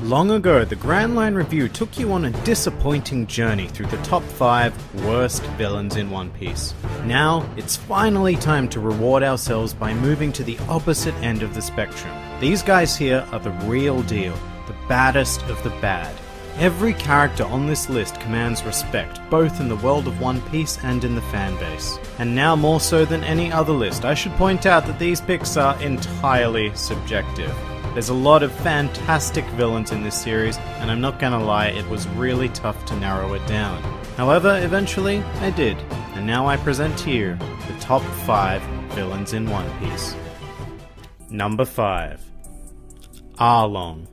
Long ago, the Grand Line Review took you on a disappointing journey through the top 5 worst villains in One Piece. Now, it's finally time to reward ourselves by moving to the opposite end of the spectrum. These guys here are the real deal, the baddest of the bad. Every character on this list commands respect, both in the world of One Piece and in the fanbase. And now more so than any other list, I should point out that these picks are entirely subjective. There's a lot of fantastic villains in this series, and I'm not gonna lie, it was really tough to narrow it down. However, eventually, I did, and now I present to you the top 5 villains in One Piece. Number 5. Arlong.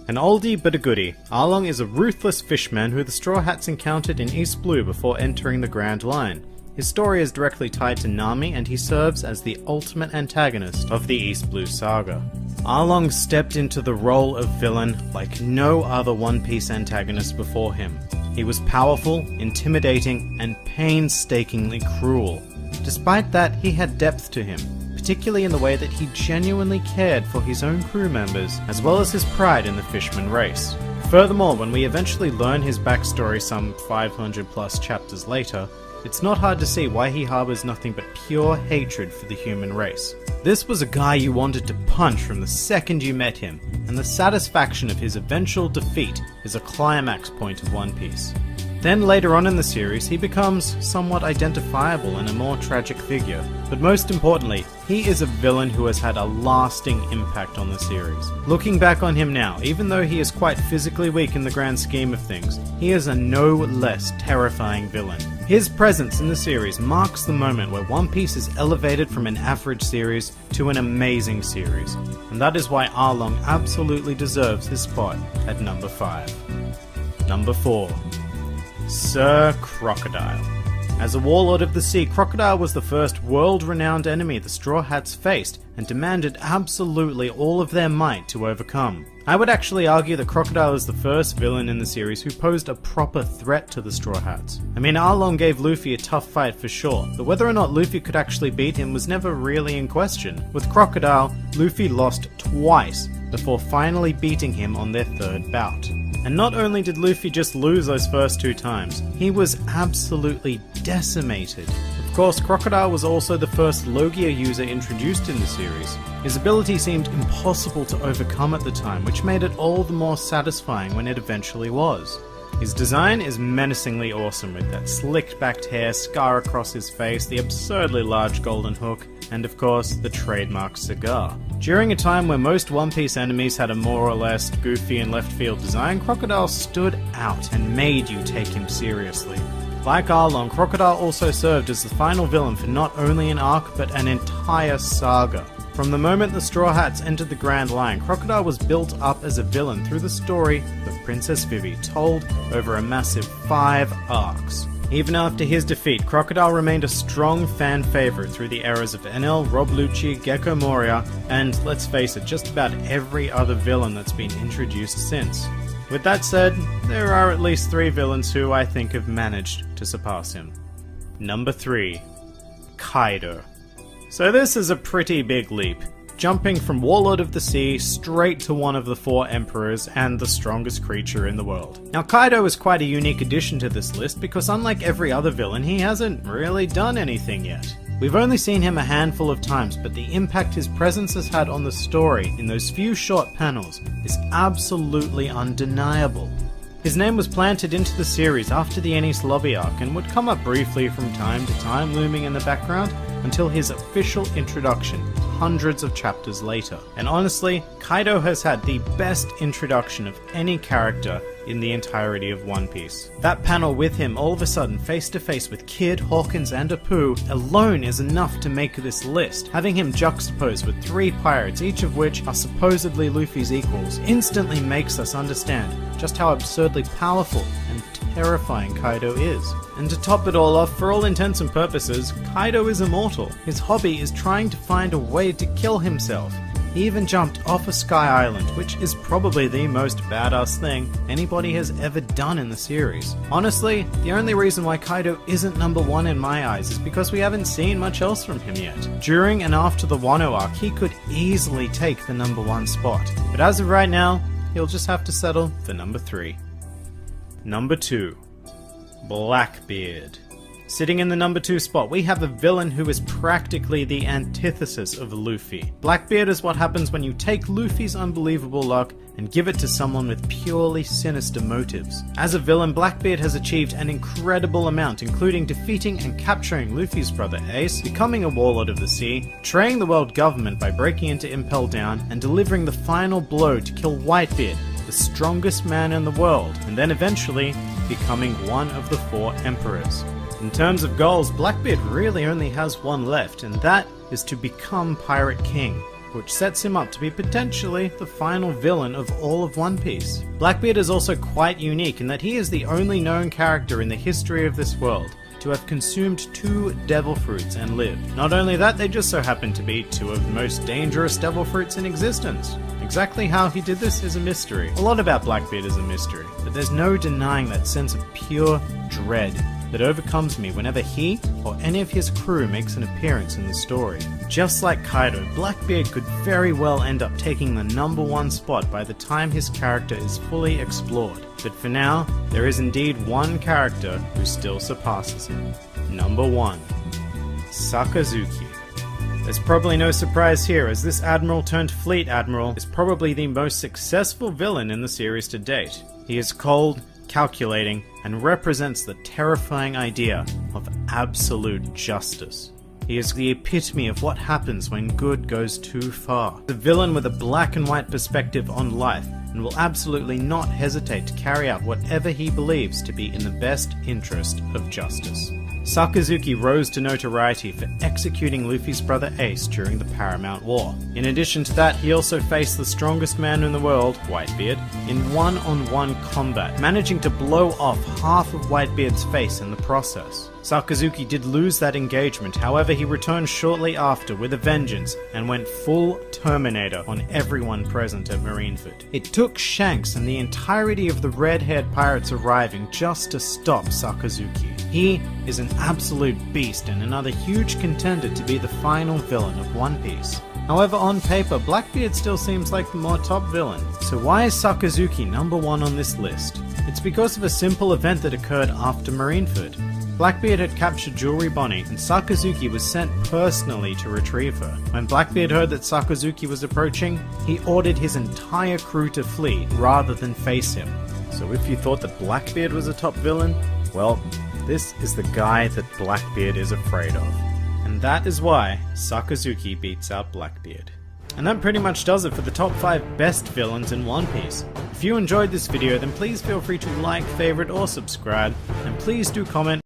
An oldie but a goodie, Arlong is a ruthless fishman who the Straw Hats encountered in East Blue before entering the Grand Line. His story is directly tied to Nami, and he serves as the ultimate antagonist of the East Blue saga. Arlong stepped into the role of villain like no other One Piece antagonist before him. He was powerful, intimidating, and painstakingly cruel. Despite that, he had depth to him, particularly in the way that he genuinely cared for his own crew members, as well as his pride in the Fishman race. Furthermore, when we eventually learn his backstory some 500 plus chapters later, it's not hard to see why he harbors nothing but pure hatred for the human race. This was a guy you wanted to punch from the second you met him, and the satisfaction of his eventual defeat is a climax point of One Piece. Then later on in the series, he becomes somewhat identifiable and a more tragic figure. But most importantly, he is a villain who has had a lasting impact on the series. Looking back on him now, even though he is quite physically weak in the grand scheme of things, he is a no less terrifying villain. His presence in the series marks the moment where One Piece is elevated from an average series to an amazing series. And that is why Arlong absolutely deserves his spot at number 5. Number 4. Sir Crocodile. As a warlord of the sea, Crocodile was the first world-renowned enemy the Straw Hats faced and demanded absolutely all of their might to overcome. I would actually argue that Crocodile is the first villain in the series who posed a proper threat to the Straw Hats. I mean, Arlong gave Luffy a tough fight for sure, but whether or not Luffy could actually beat him was never really in question. With Crocodile, Luffy lost twice before finally beating him on their third bout. And not only did Luffy just lose those first 2 times, he was absolutely decimated. Of course, Crocodile was also the first Logia user introduced in the series. His ability seemed impossible to overcome at the time, which made it all the more satisfying when it eventually was. His design is menacingly awesome, with that slicked backed hair, scar across his face, the absurdly large golden hook, and of course, the trademark cigar. During a time where most One Piece enemies had a more or less goofy and left field design, Crocodile stood out and made you take him seriously. Like Arlong, Crocodile also served as the final villain for not only an arc, but an entire saga. From the moment the Straw Hats entered the Grand Line, Crocodile was built up as a villain through the story of Princess Vivi, told over a massive 5 arcs. Even after his defeat, Crocodile remained a strong fan favourite through the eras of Enel, Rob Lucci, Gecko Moria, and, let's face it, just about every other villain that's been introduced since. With that said, there are at least 3 villains who I think have managed to surpass him. Number 3. Kaido. So this is a pretty big leap, jumping from Warlord of the Sea straight to one of the 4 emperors and the strongest creature in the world. Now Kaido is quite a unique addition to this list because unlike every other villain, he hasn't really done anything yet. We've only seen him a handful of times, but the impact his presence has had on the story in those few short panels is absolutely undeniable. His name was planted into the series after the Enies Lobby arc and would come up briefly from time to time, looming in the background, until his official introduction hundreds of chapters later. And honestly, Kaido has had the best introduction of any character in the entirety of One Piece. That panel with him all of a sudden face to face with Kid, Hawkins and Apu alone is enough to make this list. Having him juxtaposed with 3 pirates, each of which are supposedly Luffy's equals, instantly makes us understand just how absurdly powerful and terrifying Kaido is. And to top it all off, for all intents and purposes, Kaido is immortal. His hobby is trying to find a way to kill himself. He even jumped off a sky island, which is probably the most badass thing anybody has ever done in the series. Honestly, the only reason why Kaido isn't number 1 in my eyes is because we haven't seen much else from him yet. During and after the Wano arc, he could easily take the number 1 spot. But as of right now, he'll just have to settle for number 3. Number 2. Blackbeard. Sitting in the number 2 spot, we have a villain who is practically the antithesis of Luffy. Blackbeard is what happens when you take Luffy's unbelievable luck and give it to someone with purely sinister motives. As a villain, Blackbeard has achieved an incredible amount, including defeating and capturing Luffy's brother Ace, becoming a warlord of the sea, betraying the world government by breaking into Impel Down, and delivering the final blow to kill Whitebeard, the strongest man in the world, and then eventually becoming one of the 4 emperors. In terms of goals, Blackbeard really only has one left, and that is to become Pirate King, which sets him up to be potentially the final villain of all of One Piece. Blackbeard is also quite unique in that he is the only known character in the history of this world to have consumed 2 devil fruits and lived. Not only that, they just so happen to be 2 of the most dangerous devil fruits in existence. Exactly how he did this is a mystery. A lot about Blackbeard is a mystery, but there's no denying that sense of pure dread that overcomes me whenever he or any of his crew makes an appearance in the story. Just like Kaido, Blackbeard could very well end up taking the number 1 spot by the time his character is fully explored. But for now, there is indeed one character who still surpasses him. Number 1. Sakazuki. There's probably no surprise here, as this admiral turned fleet admiral is probably the most successful villain in the series to date. He is cold, calculating, and represents the terrifying idea of absolute justice. He is the epitome of what happens when good goes too far. The villain with a black and white perspective on life, and will absolutely not hesitate to carry out whatever he believes to be in the best interest of justice. Sakazuki rose to notoriety for executing Luffy's brother Ace during the Paramount War. In addition to that, he also faced the strongest man in the world, Whitebeard, in one-on-one combat, managing to blow off half of Whitebeard's face in the process. Sakazuki did lose that engagement, however he returned shortly after with a vengeance and went full Terminator on everyone present at Marineford. It took Shanks and the entirety of the red-haired pirates arriving just to stop Sakazuki. He is an absolute beast and another huge contender to be the final villain of One Piece. However, on paper, Blackbeard still seems like the more top villain. So why is Sakazuki number 1 on this list? It's because of a simple event that occurred after Marineford. Blackbeard had captured Jewelry Bonnie, and Sakazuki was sent personally to retrieve her. When Blackbeard heard that Sakazuki was approaching, he ordered his entire crew to flee rather than face him. So if you thought that Blackbeard was a top villain, well, this is the guy that Blackbeard is afraid of. And that is why Sakazuki beats out Blackbeard. And that pretty much does it for the top 5 best villains in One Piece. If you enjoyed this video, then please feel free to like, favorite, or subscribe, and please do comment